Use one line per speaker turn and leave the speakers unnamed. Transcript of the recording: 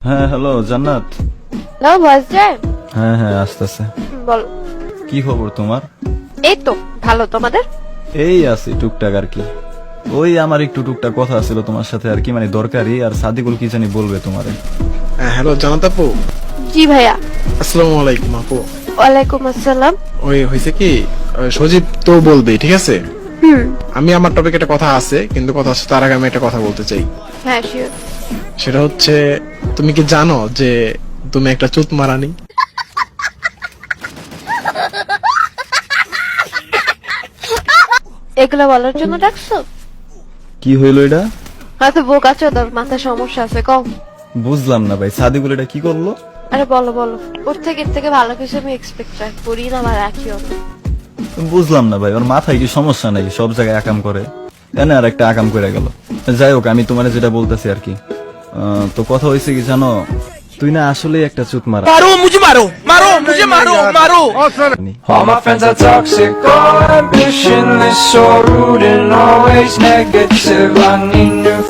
হ্যাঁ হ্যালো জান্নাত।
না ভয়েস যায়?
হ্যাঁ হ্যাঁ আসতেছে।
বল।
কি খবর তোমার?
এই তো ভালো, তোমাদের?
এই আছি টুকটাক আর কি। ওই আমার একটু টুকটাক কথা ছিল তোমার সাথে আর কি, মানে দরকারি। আর সাদিকুল কি জানি বলবে তোমারে।
হ্যালো জানাত আপু।
জি ভাইয়া।
আসসালামু আলাইকুম আপু।
ওয়ালাইকুম আসসালাম।
ওই হয়েছে কি, সজীব তো বলবে, ঠিক আছে? আমি আমার টপিকে একটা কথা আছে, কিন্তু কথা হচ্ছে তার আগে আমি একটা কথা বলতে চাই।
হ্যাঁ শিওর।
সেটা হচ্ছে, তুমি কি জানো যে তুমি একটা চুত মারানি?
এগুলো বলার জন্য ডাকছো?
কি হইলো এটা?
হয়তো বোকা চোদার মাথায় সমস্যা আছে, কম।
বুঝলাম না ভাই, সাদিকুল এটা কি করলো?
আরে বলো বলো, ওর থেকে এর থেকে ভালো কিছু আমি এক্সপেক্ট করি না বা রাখিও না।
বুঝলাম না ভাই, ওর মাথায় কি সমস্যা নাকি? সব জায়গায় আকাম করে, এনে আর একটা আকাম করে গেল। যাই হোক, আমি তোমার যেটা বলতেছি আর কি, তো কথা হয়েছে কি জানো, তুই না আসলে একটা চুত মারা।
मारो मुझे मारो मारो मुझे मारो मारो
All my friends are toxic, all ambitionless, so rude and always negative. I need new